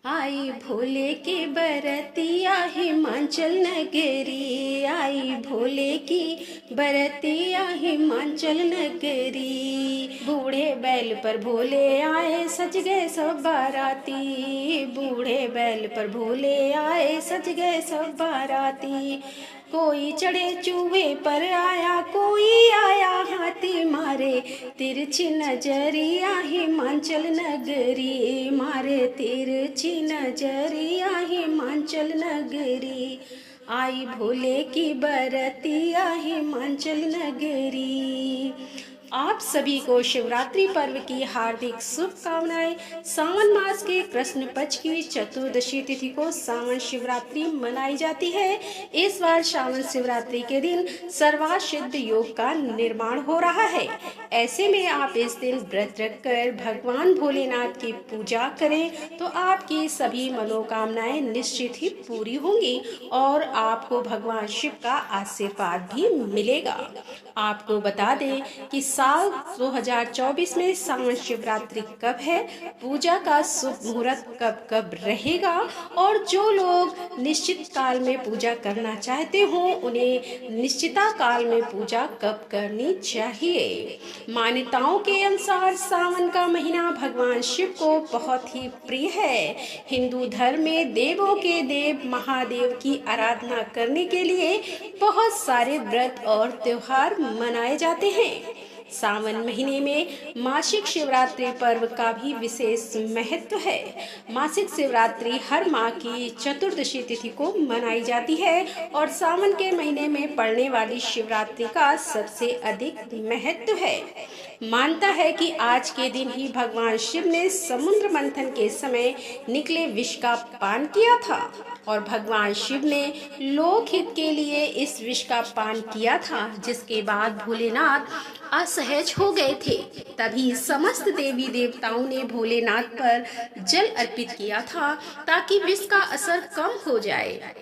आई भोले के बरतिया हिमाचल नगरी, आई भोले की बरतिया हिमाचल नगरी। बूढ़े बैल पर भोले आए सज गए सब बाराती, बूढ़े बैल पर भोले आए सज गए सब बाराती। कोई चढ़े चूहे पर आया, कोई आया हाथी मारे तिरछी नजरिया हिमाचल नगरी, मारे तिरछी नजरिया हिमाचल नगरी। आई भोले की बरतिया हिमाचल नगरी। आप सभी को शिवरात्रि पर्व की हार्दिक शुभकामनाएं। सावन मास के कृष्ण पक्ष की चतुर्दशी तिथि को सावन शिवरात्रि मनाई जाती है। इस बार सावन शिवरात्रि के दिन सर्वासिद्ध योग का निर्माण हो रहा है। ऐसे में आप इस दिन व्रत रखकर भगवान भोलेनाथ की पूजा करें तो आपकी सभी मनोकामनाएं निश्चित ही पूरी होंगी और आपको भगवान शिव का आशीर्वाद भी मिलेगा। आपको बता दें कि साल 2024 में सावन शिवरात्रि कब है, पूजा का शुभ मुहूर्त कब कब रहेगा और जो लोग निश्चित काल में पूजा करना चाहते हो उन्हें निश्चिता काल में पूजा कब करनी चाहिए। मान्यताओं के अनुसार सावन का महीना भगवान शिव को बहुत ही प्रिय है। हिंदू धर्म में देवों के देव महादेव की आराधना करने के लिए बहुत सारे व्रत और त्योहार मनाए जाते हैं। सावन महीने में मासिक शिवरात्रि पर्व का भी विशेष महत्व है। मासिक शिवरात्रि हर माह की चतुर्दशी तिथि को मनाई जाती है और सावन के महीने में पड़ने वाली शिवरात्रि का सबसे अधिक महत्व है। मानता है कि आज के दिन ही भगवान शिव ने समुद्र मंथन के समय निकले विष का पान किया था और भगवान शिव ने लोकहित के लिए इस विष का पान किया था, जिसके बाद भोलेनाथ असहज हो गए थे। तभी समस्त देवी देवताओं ने भोलेनाथ पर जल अर्पित किया था ताकि विष का असर कम हो जाए।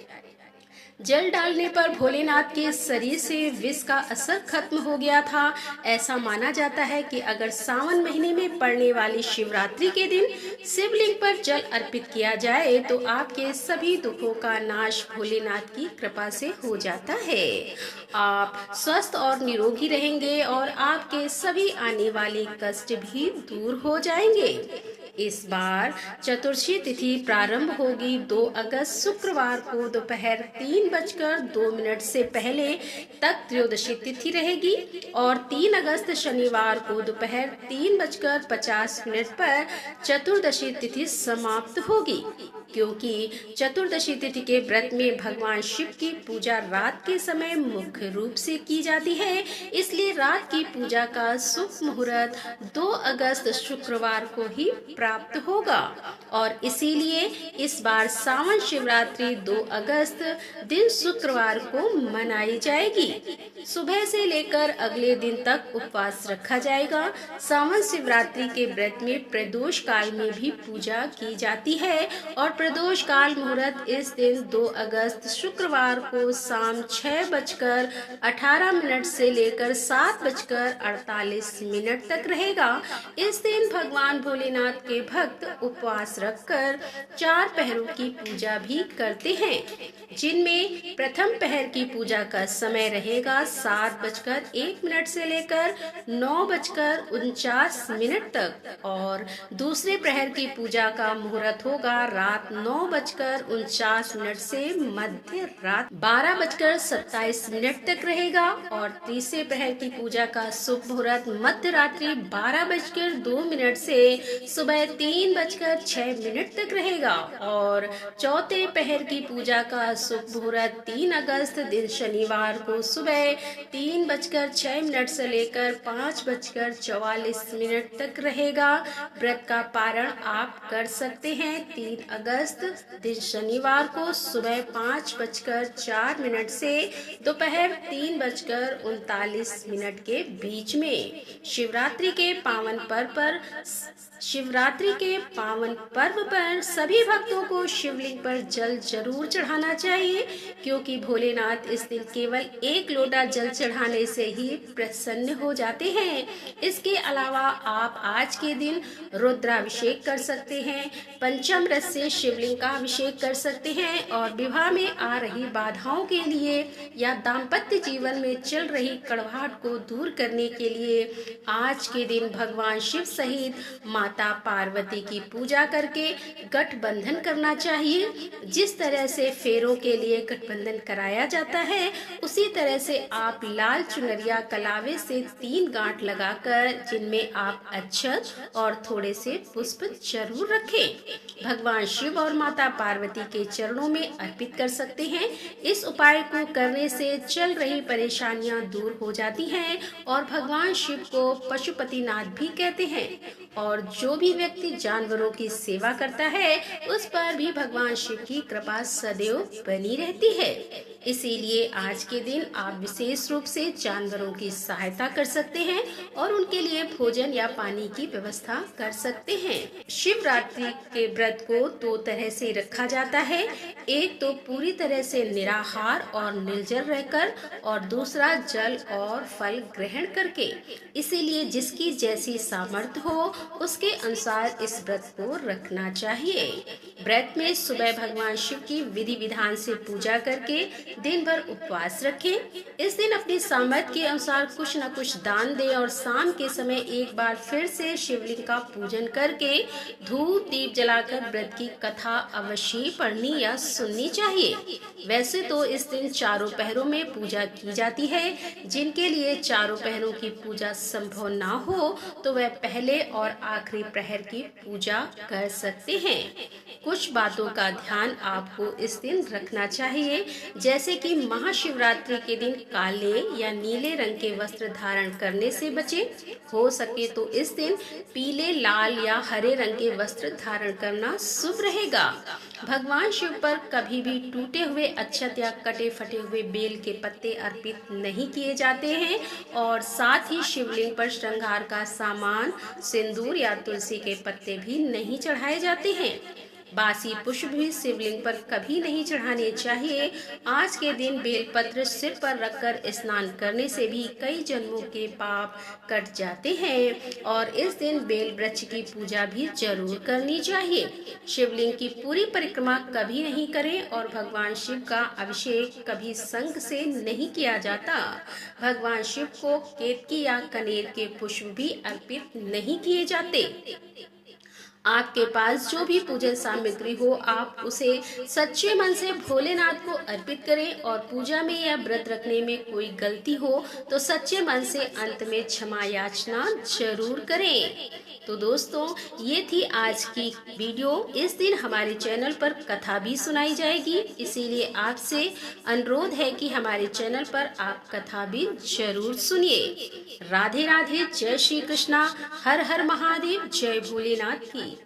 जल डालने पर भोलेनाथ के शरीर से विष का असर खत्म हो गया था। ऐसा माना जाता है कि अगर सावन महीने में पड़ने वाली शिवरात्रि के दिन शिवलिंग पर जल अर्पित किया जाए तो आपके सभी दुखों का नाश भोलेनाथ की कृपा से हो जाता है। आप स्वस्थ और निरोगी रहेंगे और आपके सभी आने वाले कष्ट भी दूर हो जाएंगे। इस बार चतुर्दशी तिथि प्रारंभ होगी 2 अगस्त शुक्रवार को दोपहर 3:02 से पहले तक त्रयोदशी तिथि रहेगी और 3 अगस्त शनिवार को दोपहर 3:50 पर चतुर्दशी तिथि समाप्त होगी। क्योंकि चतुर्दशी तिथि के व्रत में भगवान शिव की पूजा रात के समय मुख्य रूप से की जाती है, इसलिए रात की पूजा का शुभ मुहूर्त 2 अगस्त शुक्रवार को ही प्राप्त होगा और इसीलिए इस बार सावन शिवरात्रि 2 अगस्त दिन शुक्रवार को मनाई जाएगी। सुबह से लेकर अगले दिन तक उपवास रखा जाएगा। सावन शिवरात्रि के व्रत में प्रदोष काल में भी पूजा की जाती है और प्रदोष काल मुहूर्त इस दिन 2 अगस्त शुक्रवार को शाम 6:18 से लेकर 7:48 तक रहेगा। इस दिन भगवान भोलेनाथ के भक्त उपवास रखकर 4 पहरों की पूजा भी करते हैं, जिनमें प्रथम पहर की पूजा का समय रहेगा 7:01 से लेकर 9:49 तक और दूसरे प्रहर की पूजा का मुहूर्त होगा रात 9:49 से मध्य रात 12:27 तक रहेगा और तीसरे प्रहर की पूजा का शुभ मुहूर्त मध्य रात्रि 12:02 से सुबह 3:06 तक रहेगा और चौथे पहर की पूजा का शुभ मुहूर्त 3 अगस्त दिन शनिवार को सुबह 3:06 से लेकर 5:44 तक रहेगा। व्रत का पारण आप कर सकते हैं 3 अगस्त दिन शनिवार को सुबह 5:04 से दोपहर 3:39 के बीच में। शिवरात्रि के पावन पर्व पर शिवरात्रि के पावन पर्व पर सभी भक्तों को शिवलिंग पर जल जरूर चढ़ाना चाहिए, क्योंकि भोलेनाथ इस दिन केवल एक लोटा जल चढ़ाने से ही प्रसन्न हो जाते हैं। इसके अलावा आप आज के दिन रुद्राभिषेक कर सकते हैं, पंचामृत से शिवलिंग का अभिषेक कर सकते हैं और विवाह में आ रही बाधाओं के लिए या दाम्पत्य जीवन में चल रही कड़वाहट को दूर करने के लिए आज के दिन भगवान शिव सहित माता पार्वती की पूजा करके गठबंधन करना चाहिए। जिस तरह से फेरों के लिए गठबंधन कराया जाता है, उसी तरह से आप लाल चुनरिया कलावे से 3 गांठ लगाकर जिनमें आप अक्षत और थोड़े से पुष्प जरूर रखें, भगवान शिव और माता पार्वती के चरणों में अर्पित कर सकते हैं। इस उपाय को करने से चल रही परेशानियां दूर हो जाती हैं और भगवान शिव को पशुपतिनाथ भी कहते हैं। और जो भी व्यक्ति जानवरों की सेवा करता है, उस पर भी भगवान शिव की कृपा सदैव बनी रहती है। इसीलिए आज के दिन आप विशेष रूप से जानवरों की सहायता कर सकते हैं और उनके लिए भोजन या पानी की व्यवस्था कर सकते हैं। शिवरात्रि के व्रत को 2 तरह से रखा जाता है, एक तो पूरी तरह से निराहार और निर्जल रहकर और दूसरा जल और फल ग्रहण करके। इसीलिए जिसकी जैसी सामर्थ्य हो उसके अनुसार इस व्रत को रखना चाहिए। व्रत में सुबह भगवान शिव की विधि विधान से पूजा करके दिन भर उपवास रखें। इस दिन अपनी सामर्थ्य के अनुसार कुछ न कुछ दान दें और शाम के समय एक बार फिर से शिवलिंग का पूजन करके धूप दीप जलाकर व्रत की कथा अवश्य पढ़नी या सुननी चाहिए। वैसे तो इस दिन चारों पहरों में पूजा की जाती है। जिनके लिए चारों पहरों की पूजा संभव ना हो तो वह पहले और आखिरी प्रहर की पूजा कर सकते हैं। कुछ बातों का ध्यान आपको इस दिन रखना चाहिए, जैसे कि महाशिवरात्रि के दिन काले या नीले रंग के वस्त्र धारण करने से बचें। हो सके तो इस दिन पीले, लाल या हरे रंग के वस्त्र धारण करना शुभ रहेगा। भगवान शिव पर कभी भी टूटे हुए अक्षत या कटे फटे हुए बेल के पत्ते अर्पित नहीं किए जाते हैं और साथ ही शिवलिंग पर श्रृंगार का सामान, सिंदूर या तुलसी के पत्ते भी नहीं चढ़ाए जाते हैं। बासी पुष्प भी शिवलिंग पर कभी नहीं चढ़ाने चाहिए। आज के दिन बेलपत्र सिर पर रखकर स्नान करने से भी कई जन्मों के पाप कट जाते हैं और इस दिन बेल वृक्ष की पूजा भी जरूर करनी चाहिए। शिवलिंग की पूरी परिक्रमा कभी नहीं करें और भगवान शिव का अभिषेक कभी शंख से नहीं किया जाता। भगवान शिव को केतकी या कनेर के पुष्प भी अर्पित नहीं किए जाते। आपके पास जो भी पूजन सामग्री हो, आप उसे सच्चे मन से भोलेनाथ को अर्पित करें और पूजा में या व्रत रखने में कोई गलती हो तो सच्चे मन से अंत में क्षमा याचना जरूर करें। तो दोस्तों, ये थी आज की वीडियो। इस दिन हमारे चैनल पर कथा भी सुनाई जाएगी, इसीलिए आपसे अनुरोध है कि हमारे चैनल पर आप कथा भी जरूर सुनिए। राधे राधे, जय श्री कृष्णा, हर हर महादेव, जय भोलेनाथ की।